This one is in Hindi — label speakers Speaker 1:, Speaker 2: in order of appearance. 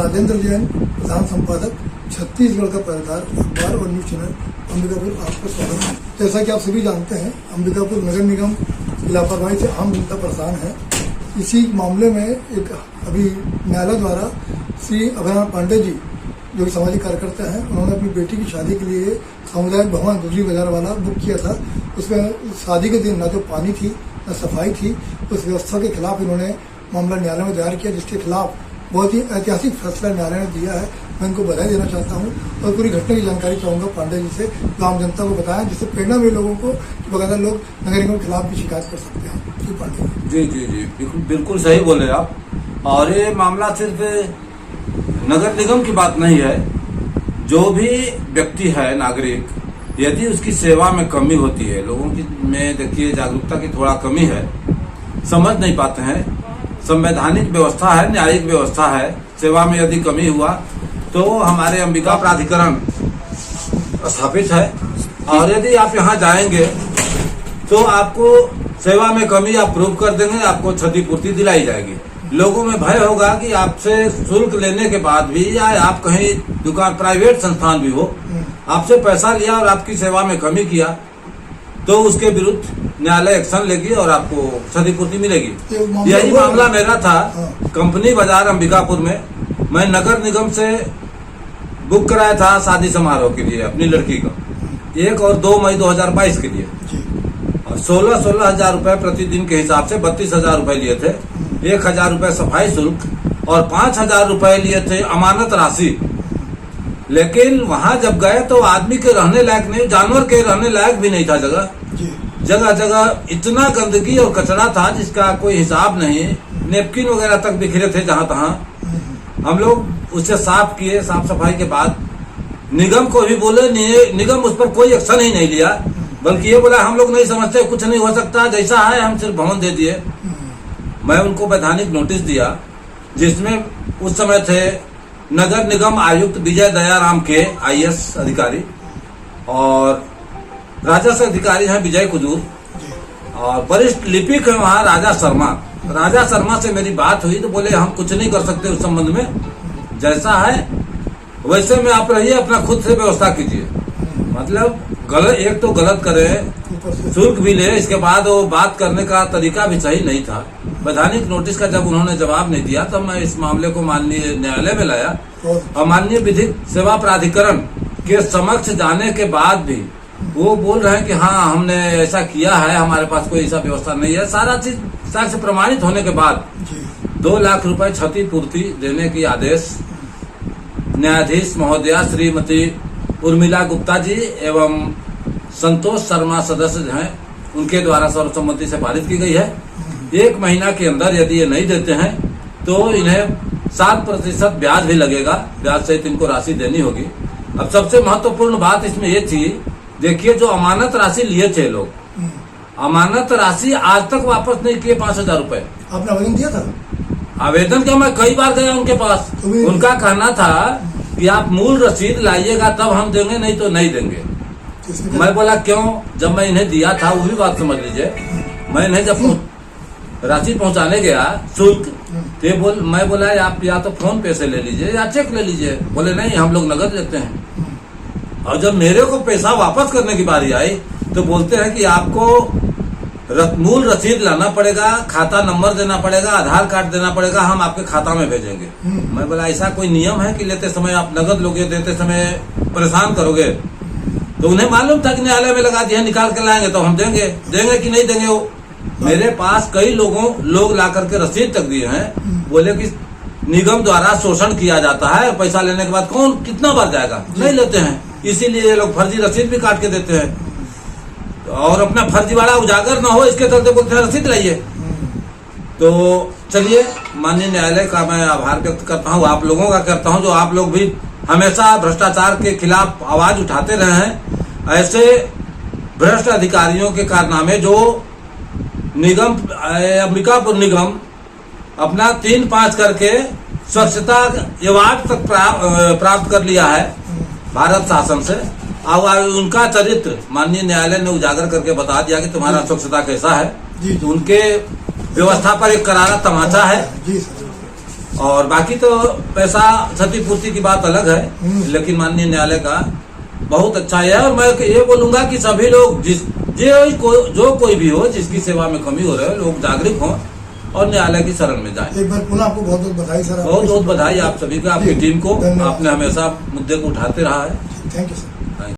Speaker 1: राजेंद्र जैन, प्रधान संपादक, छत्तीसगढ़ का पहरेदार अखबार और न्यूज चैनल अंबिकापुर, आपका स्वागत है। जैसा कि आप सभी जानते हैं, अंबिकापुर नगर निगम की लापरवाही से आम जनता परेशान है। इसी मामले में एक अभी न्यायालय द्वारा श्री अभय पांडे जी, जो कि सामाजिक कार्यकर्ता हैं, उन्होंने अपनी बेटी की शादी के लिए सामुदायिक भवन गुजरी बाजार वाला बुक किया था। उसमें शादी के दिन न तो पानी थी न सफाई थी। उस व्यवस्था के खिलाफ इन्होंने मामला न्यायालय में दायर किया, जिसके खिलाफ बहुत ही ऐतिहासिक फैसला न्यायालय ने दिया है। मैं इनको बधाई देना चाहता हूँ और पूरी घटना की जानकारी चाहूँगा पांडे जी से, जो आम जनता को बताया, जिससे प्रेरणा मिले लोगों को कि बकायदा लोग नगर निगम के खिलाफ भी शिकायत कर सकते हैं। जी पांडे
Speaker 2: जी, बिल्कुल सही बोले आप। और ये मामला सिर्फ नगर निगम की बात नहीं है। जो भी व्यक्ति है, नागरिक, यदि उसकी सेवा में कमी होती है, लोगों की में देखिए जागरूकता की थोड़ा कमी है, समझ नहीं पाते हैं। संवैधानिक व्यवस्था है, न्यायिक व्यवस्था है, सेवा में यदि कमी हुआ तो हमारे अंबिका प्राधिकरण स्थापित है। और यदि आप यहाँ जाएंगे तो आपको सेवा में कमी आप प्रूव कर देंगे, आपको क्षतिपूर्ति दिलाई जाएगी। लोगों में भय होगा कि आपसे शुल्क लेने के बाद भी, या आप कहीं दुकान प्राइवेट संस्थान भी हो, आपसे पैसा लिया और आपकी सेवा में कमी किया तो उसके विरुद्ध न्यायालय एक्शन लेगी और आपको क्षतिपूर्ति मिलेगी। यही मामला मेरा था कंपनी बाजार अंबिकापुर में। मैं नगर निगम से बुक कराया था शादी समारोह के लिए अपनी लड़की का, 1 और 2 मई 2022 के लिए। और 16 हजार रुपए प्रतिदिन के हिसाब से 32,000 रुपए लिए थे। 1,000 रुपए सफाई शुल्क और 5,000 रुपए लिए थे अमानत राशि। लेकिन वहां जब गए तो आदमी के रहने लायक नहीं, जानवर के रहने लायक भी नहीं था। जगह जगह इतना गंदगी और कचरा था जिसका कोई हिसाब नहीं। नेपकिन वगैरह तक बिखरे थे जहां तहां। हम लोग उसे साफ किए। साफ सफाई के बाद निगम को भी बोले, निगम उस पर कोई एक्शन ही नहीं लिया, बल्कि ये बोला हम लोग नहीं समझते, कुछ नहीं हो सकता, जैसा है हम सिर्फ भवन दे दिए। मैं उनको वैधानिक नोटिस दिया, जिसमें उस समय थे नगर निगम आयुक्त विजय दयाराम के IAS अधिकारी, और राजस्व अधिकारी हैं विजय कुजूर, और वरिष्ठ लिपिक है वहाँ राजा शर्मा। राजा शर्मा से मेरी बात हुई तो बोले हम कुछ नहीं कर सकते उस संबंध में, जैसा है वैसे में आप रहिए, अपना खुद से व्यवस्था कीजिए। मतलब गलत, एक तो गलत करे, शुल्क भी ले, इसके बाद वो बात करने का तरीका भी सही नहीं था। वैधानिक नोटिस का जब उन्होंने जवाब नहीं दिया तब मैं इस मामले को माननीय न्यायालय में लाया, और माननीय विधिक सेवा प्राधिकरण के समक्ष जाने के बाद भी वो बोल रहे हैं कि हाँ हमने ऐसा किया है, हमारे पास कोई ऐसा व्यवस्था नहीं है। सारा चीज साक्ष्य प्रमाणित होने के बाद 2 लाख रुपए क्षतिपूर्ति देने की आदेश न्यायाधीश महोदया श्रीमती उर्मिला गुप्ता जी एवं संतोष शर्मा सदस्य हैं, उनके द्वारा सर्वसम्मति से पारित की गई है। 1 महीना के अंदर यदि ये नहीं देते हैं तो इन्हें 7% ब्याज भी लगेगा, ब्याज सहित इनको राशि देनी होगी। अब सबसे महत्वपूर्ण बात इसमें ये थी, देखिए जो अमानत राशि लिए थे लोग, अमानत राशि आज तक वापस नहीं किए। 5,000 रुपए
Speaker 1: आपने आवेदन दिया था?
Speaker 2: आवेदन क्या, मैं कई बार गया उनके पास। उनका कहना था कि आप मूल रसीद लाइएगा तब हम देंगे, नहीं तो नहीं देंगे। मैं बोला क्यों? जब मैं इन्हें दिया था, वो भी बात समझ लीजिए, मैं इन्हें जब राशि पहुंचाने गया शुल्क, तो मैं बोला आप या तो फोन पे से ले लीजिए या चेक ले लीजिए। बोले नहीं हम लोग नगद लेते हैं। और जब मेरे को पैसा वापस करने की बारी आई तो बोलते हैं कि आपको मूल रसीद लाना पड़ेगा, खाता नंबर देना पड़ेगा, आधार कार्ड देना पड़ेगा, हम आपके खाता में भेजेंगे। मैं बोला ऐसा कोई नियम है कि लेते समय आप नगद लोगे, देते समय परेशान करोगे? तो उन्हें मालूम था कि न्यायालय में लगा दिया, निकाल के लाएंगे तो हम देंगे कि नहीं देंगे। वो मेरे पास कई लोग ला करके रसीद तक दिए हैं। बोले कि निगम द्वारा शोषण किया जाता है, पैसा लेने के बाद कौन कितना बार जाएगा, नहीं लेते हैं, इसीलिए ये लोग फर्जी रसीद भी काट के देते हैं और अपना फर्जीवाड़ा उजागर ना हो इसके चलते बोलते हैं रसीद लाइए। तो चलिए, माननीय न्यायालय का मैं आभार व्यक्त करता हूँ, आप लोगों का करता हूँ, जो आप लोग भी हमेशा भ्रष्टाचार के खिलाफ आवाज उठाते रहे हैं। ऐसे भ्रष्ट अधिकारियों के कारनामे जो निगम अंबिकापुर निगम अपना 3-5 करके स्वच्छता अवार्ड तक प्राप्त कर लिया है भारत शासन से। और उनका चरित्र माननीय न्यायालय ने उजागर करके बता दिया कि तुम्हारा स्वच्छता कैसा है।
Speaker 1: जी,
Speaker 2: उनके व्यवस्था पर एक करारा तमाचा है।
Speaker 1: जी सर।
Speaker 2: और बाकी तो पैसा क्षतिपूर्ति की बात अलग है, लेकिन माननीय न्यायालय का बहुत अच्छा है। और मैं ये बोलूंगा कि सभी लोग जो कोई भी हो जिसकी सेवा में कमी हो रहे हो, लोग जागरूक हों और न्यायालय की शरण में जाए।
Speaker 1: एक बार पुनः आपको बहुत बहुत बधाई सर।
Speaker 2: बहुत बहुत बधाई आप सभी को, आपकी टीम को। आपने हमेशा मुद्दे को उठाते रहा है।
Speaker 1: Thank you sir.